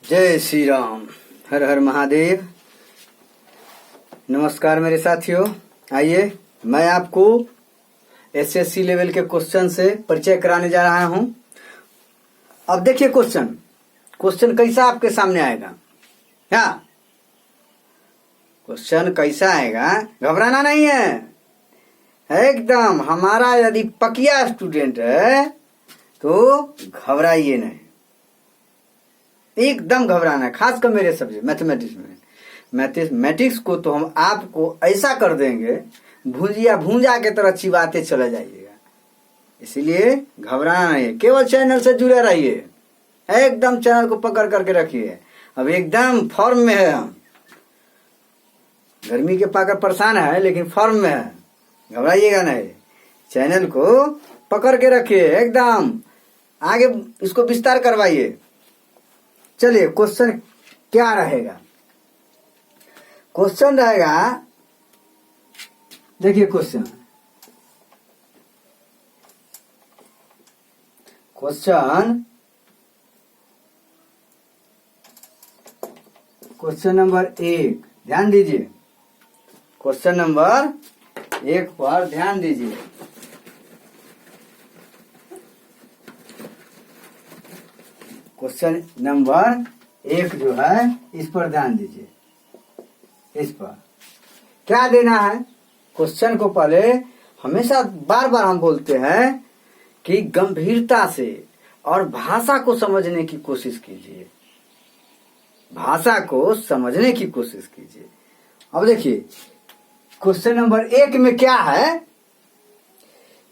जय श्री राम। हर हर महादेव। नमस्कार मेरे साथियों, आइए मैं आपको एसएससी लेवल के क्वेश्चन से परिचय कराने जा रहा हूं। अब देखिए क्वेश्चन कैसा आपके सामने आएगा। क्या क्वेश्चन कैसा आएगा, घबराना नहीं है एकदम। हमारा यदि पकिया स्टूडेंट है तो घबराइए नहीं, एकदम घबराना है। खासकर मेरे सब्जेक्ट मैथमेटिक्स में, मैथमेटिक्स को तो हम आपको ऐसा कर देंगे भूंजा के तरह चिबाते चले जाइएगा। इसीलिए घबराना नहीं है, केवल चैनल से जुड़े रहिए, एकदम चैनल को पकड़ करके रखिए। अब एकदम फॉर्म में है हम, गर्मी के पाकर परेशान है लेकिन फॉर्म में है, घबराइएगा नहीं। चैनल को पकड़ के रखिए, एकदम आगे इसको विस्तार करवाइए। चलिए क्वेश्चन क्या रहेगा। क्वेश्चन रहेगा, देखिए क्वेश्चन नंबर 1, ध्यान दीजिए। क्वेश्चन नंबर 1 पर ध्यान दीजिए। क्वेश्चन नंबर 1 जो है इस पर ध्यान दीजिए। इस पर क्या देना है क्वेश्चन को, पहले हमेशा बार बार हम बोलते हैं कि गंभीरता से और भाषा को समझने की कोशिश कीजिए, भाषा को समझने की कोशिश कीजिए। अब देखिए क्वेश्चन नंबर 1 में क्या है,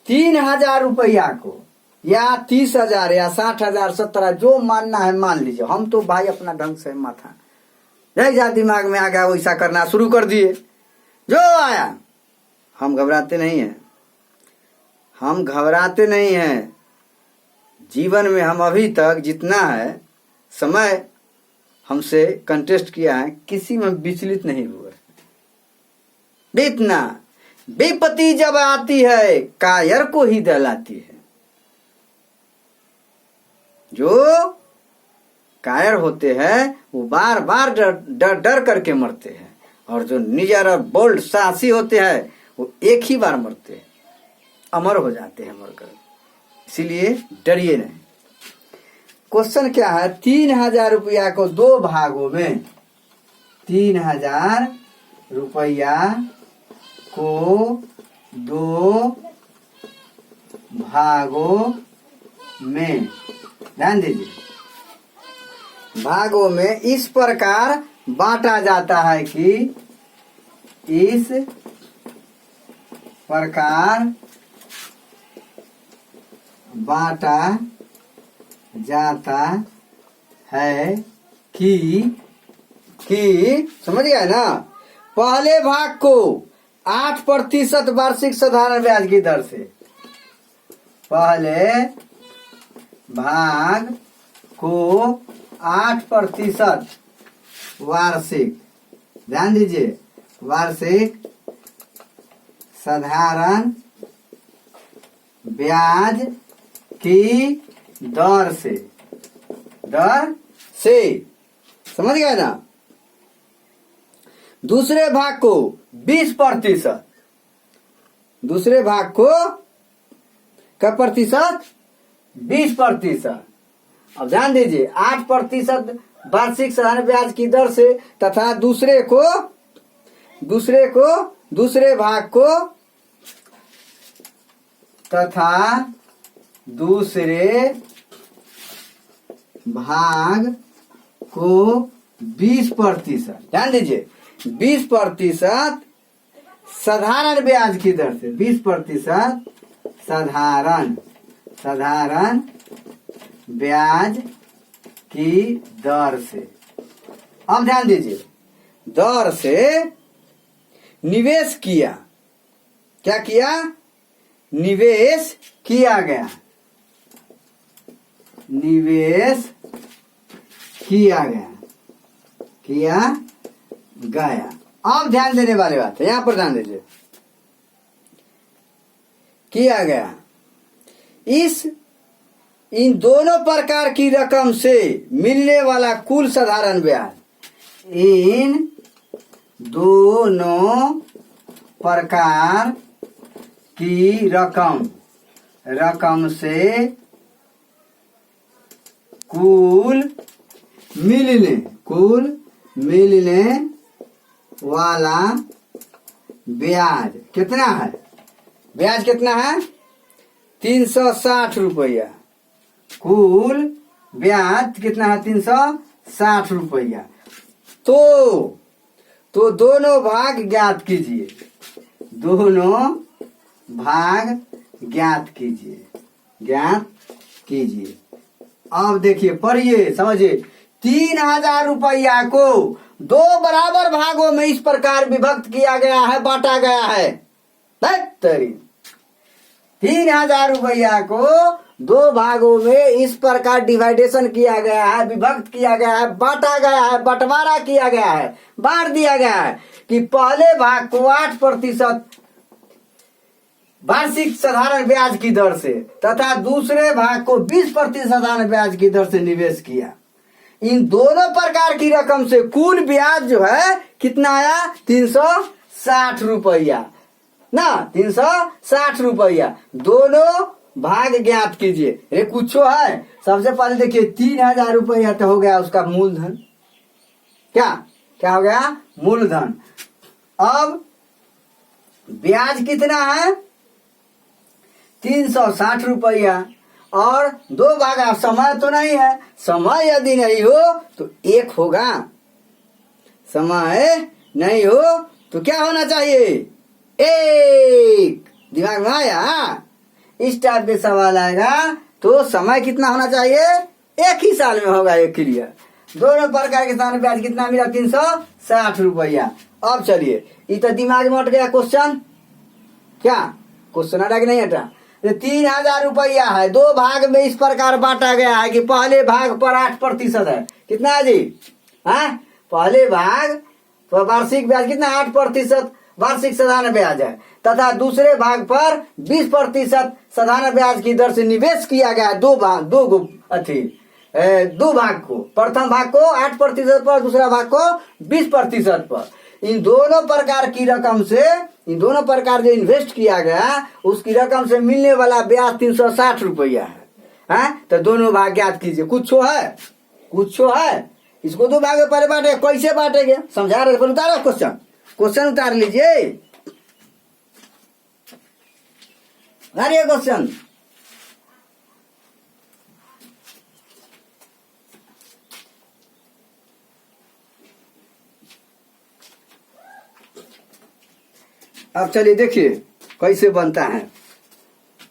3,000 रुपया को या 30,000 या 60,000 70,000 जो मानना है मान लीजिए। हम तो भाई अपना ढंग से माथा जैसा दिमाग में आ गया वैसा करना शुरू कर दिए, जो आया। हम घबराते नहीं हैं, हम घबराते नहीं हैं। जीवन में हम अभी तक जितना है समय हमसे कंटेस्ट किया है, किसी में विचलित नहीं हुए। इतना विपत्ति जब आती है कायर को ही दहलाती है। जो कायर होते हैं वो बार बार डर करके मरते हैं, और जो निडर और बोल्ड साहसी होते हैं वो एक ही बार मरते हैं, अमर हो जाते हैं मरकर। इसीलिए डरिए नहीं। क्वेश्चन क्या है, 3,000 रुपया को 2 भागों में, 3,000 रुपया को 2 भागों में, ध्यान दीजिए, भागों में इस प्रकार बांटा जाता है कि इस प्रकार बांटा जाता है कि समझ गए ना। पहले भाग को 8% वार्षिक साधारण ब्याज की दर से, पहले भाग को 8% वार्षिक, ध्यान दीजिए, वार्षिक साधारण ब्याज की दर से समझ गए ना। दूसरे भाग को 20%, दूसरे भाग को क्या प्रतिशत, 20%। अब ध्यान दीजिए, 8% वार्षिक साधारण ब्याज की दर से, तथा दूसरे भाग को तथा दूसरे भाग को 20%, ध्यान दीजिए, 20% साधारण ब्याज की दर से, 20% साधारण ब्याज की दर से। अब ध्यान दीजिए, दर से निवेश किया, क्या किया, निवेश किया गया, निवेश किया गया। अब ध्यान देने वाली बात है, यहां पर ध्यान दीजिए, किया गया। इस इन दोनों प्रकार की रकम से मिलने वाला कुल साधारण ब्याज, इन दोनों प्रकार की रकम से कुल मिलने वाला ब्याज कितना है? ब्याज कितना है? 360 रुपया। कुल ब्याज कितना है? 360 रुपया। तो दोनों भाग ज्ञात कीजिए, दोनों भाग ज्ञात कीजिए। अब देखिए, पढ़िए, समझिए। 3000 रुपया को दो बराबर भागों में इस प्रकार विभक्त किया गया है, बांटा गया है। 3000 रुपया को दो भागों में इस प्रकार डिवाइडेशन किया गया है, विभक्त किया गया है, बांटा गया है, बंटवारा किया गया है, बांट दिया गया है कि पहले भाग को 8% वार्षिक साधारण ब्याज की दर से तथा दूसरे भाग को 20% साधारण ब्याज की दर से निवेश किया। इन दोनों प्रकार की रकम से कुल ब्याज जो है कितना आया? 360 रुपया ना, 360 रुपया। दोनों भाग ज्ञात कीजिए। अरे कुछ है, सबसे पहले देखिए 3000 रुपया तो हो गया उसका मूलधन। क्या हो गया? मूलधन। अब ब्याज कितना है? 360 रुपया। और दो भाग, समय तो नहीं है, समय यदि नहीं हो तो एक होगा, समय नहीं हो तो क्या होना चाहिए? एक। दिमाग में आया? इस टाइप के सवाल आएगा तो समय कितना होना चाहिए? एक ही साल में होगा, एक क्लियर। दोनों प्रकार के साधारण ब्याज कितना मिला? 360 रुपया। अब चलिए, ये तो दिमाग में हट गया क्वेश्चन। क्या क्वेश्चन हटा कि नहीं हटा? 3000 रुपया है, दो भाग में इस प्रकार बांटा गया है कि पहले भाग पर 8% है। कितना है जी? पहले भाग पर वार्षिक ब्याज कितना? 8% वार्षिक साधारण ब्याज है तथा दूसरे भाग पर 20% साधारण ब्याज की दर से निवेश किया गया। दो भाग को, प्रथम भाग को 8% पर, दूसरा भाग को 20% पर। इन दोनों प्रकार की रकम से, इन दोनों प्रकार जो इन्वेस्ट किया गया उसकी रकम से मिलने वाला ब्याज 360 रुपया है। तो दोनों भाग ज्ञात कीजिए। कुछ है, इसको दो भाग में पहले बांटे, कैसे बांटेंगे समझा रहे। उतारो क्वेश्चन उतार लीजिए। अरे क्वेश्चन अब चलिए देखिए कैसे बनता है।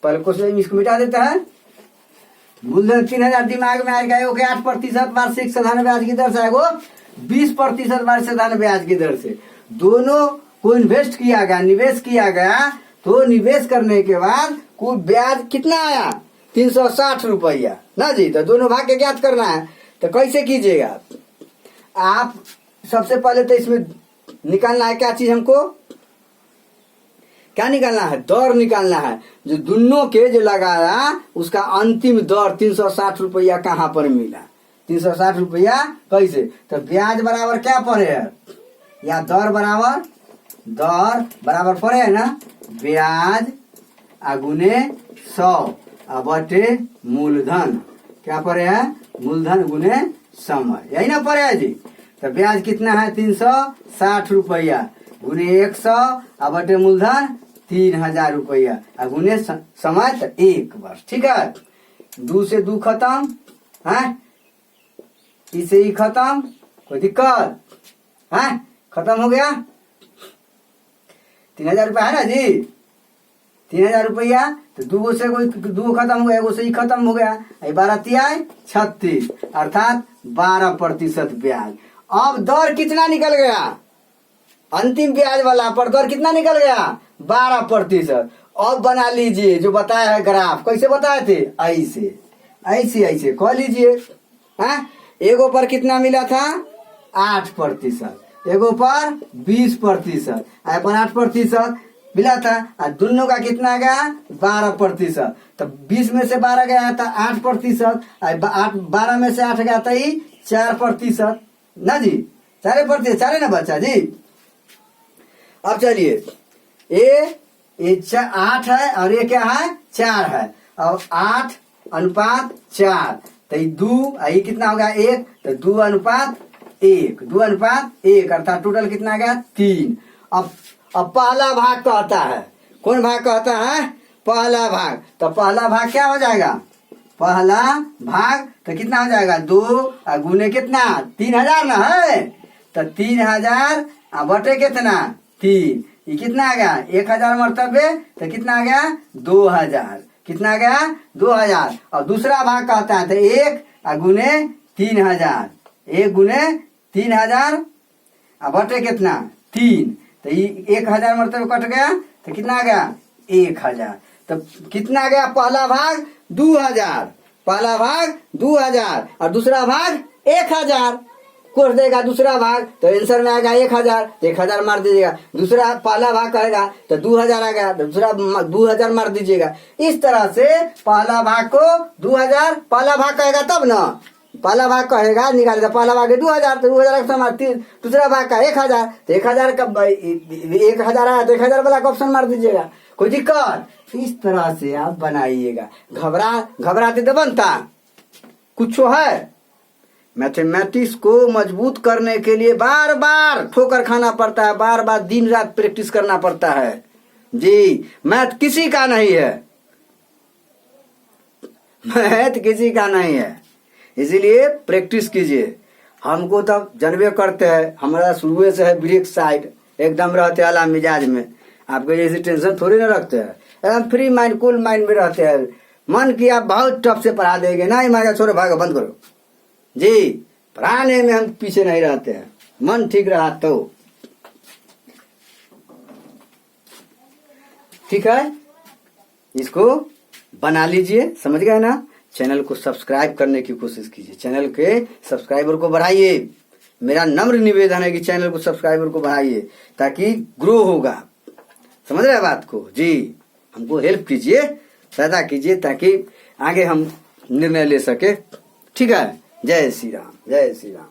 पहले क्वेश्चन इसको मिटा देता है। मूलधन 3000 दिमाग में आएगा, 8% वार्षिक साधारण ब्याज की दर से आएगा, 20% वार्षिक साधारण ब्याज की दर से। दोनों को इन्वेस्ट किया गया, निवेश किया गया। तो निवेश करने के बाद कुल ब्याज कितना आया? 360 रुपया ना जी। तो दोनों भाग के ज्ञात करना है। तो कैसे कीजिएगा आप? सबसे पहले तो इसमें निकालना है क्या चीज हमको? क्या निकालना है? दर निकालना है। जो दोनों के जो लगाया उसका अंतिम दर 360 रुपया कहाँ पर मिला? 360 रुपया कैसे? तो ब्याज बराबर क्या पड़े है? या दर बराबर पड़े है ना, ब्याज गुने 100 बटे मूलधन। क्या पड़े है? मूलधन गुने समय, यही ना पड़े है जी। तो ब्याज कितना है? 360 रुपया गुने 100 बटे मूलधन 3000 रुपया गुने समय तो 1 वर्ष। ठीक है, 2 से 2 खत्म है, इसे ही खत्म, कोई दिक्कत है? खत्म हो गया। 3000 रुपया है ना जी, 3000 रुपया। तो 2 से कोई 2 खत्म हो गया, 1 से ही खत्म हो गया। 12 36 अर्थात 12% ब्याज। अब दर कितना निकल गया? अंतिम ब्याज वाला पर दर कितना निकल गया? 12%। अब बना लीजिए जो बताया है ग्राफ। कैसे बताए थे? ऐसे कह लीजिए। एगो पर कितना मिला था? 8%, एगो पर 20%, पर 8%। मिला था। और दोनों का कितना आ गया 12%। तो 20 में से 12 गया था 8%। 12 में से 8 गया था 4% ना जी, 4%, 4 ना बच्चा जी। अब चलिए ये 8 है और ये क्या है 4 है, और 8:4, तो ये 2, ये कितना हो गया 1, तो 2:1, 2:1 अर्थात टोटल कितना आ गया 3। अब पहला भाग कहता है, कौन भाग कहता है पहला भाग, तो पहला भाग क्या हो जाएगा, पहला भाग तो कितना हो जाएगा 2 गुने कितना 3000 ना है, तो 3000 बटे कितना 3, ये कितना आ गया 1000 मरतबे, तो कितना आ गया 2000, कितना आ गया 2000। और दूसरा भाग कहता है तो 1 गुने 3000, 1 गुने 3000 बटे कितना 3, तो ये 1000 मरतबे कट गया, तो कितना आ गया 1000। तो कितना आ गया पहला भाग 2000, पहला भाग 2000 और दूसरा भाग 1000 कोर्स देगा दूसरा भाग, तो आंसर में आएगा 1000, 1000 मार दीजिएगा। दूसरा पहला भाग कहेगा तो 2000 आ गया, दूसरा 2000 मार दीजिएगा। इस तरह से पहला भाग को 2000, पहला भाग कहेगा तब ना, पहला भाग कहेगा निकालेगा, पहला भाग है 2000, तो 2000 का समाप्ति, दूसरा भाग का 1000, तो 1000 का 1000 आया तो 1000 वाला का ऑप्शन मार दीजिएगा, कोई दिक्कत। इस तरह से आप बनाइएगा। घबराते तो बनता कुछ है। मैथमेटिक्स को मजबूत करने के लिए बार बार ठोकर खाना पड़ता है, बार बार दिन रात प्रैक्टिस करना पड़ता है जी। मैथ किसी का नहीं है, मैथ किसी का नहीं है, इसीलिए प्रैक्टिस कीजिए। हमको तब जनबे करते हैं, हमारा शुरू से है ब्रेक साइड, एकदम रहते आला मिजाज में, आपको जैसे टेंशन थोड़ी ना रखते हैं, एकदम फ्री माइंड कूल माइंड में रहते हैं। मन की आप बहुत टफ से पढ़ा देंगे, नहीं मांगा छोड़ो भागो बंद करो जी, पढ़ाने में हम पीछे नहीं रहते हैं, मन ठीक रहा तो ठीक है। इसको बना लीजिए, समझ गए ना। चैनल को सब्सक्राइब करने की कोशिश कीजिए, चैनल के सब्सक्राइबर को बढ़ाइए। मेरा नम्र निवेदन है कि चैनल को सब्सक्राइबर को बढ़ाइए ताकि ग्रो होगा, समझ रहे बात को जी। हमको हेल्प कीजिए, सहायता कीजिए ताकि आगे हम निर्णय ले सके, ठीक है। जय श्री राम, जय श्री राम।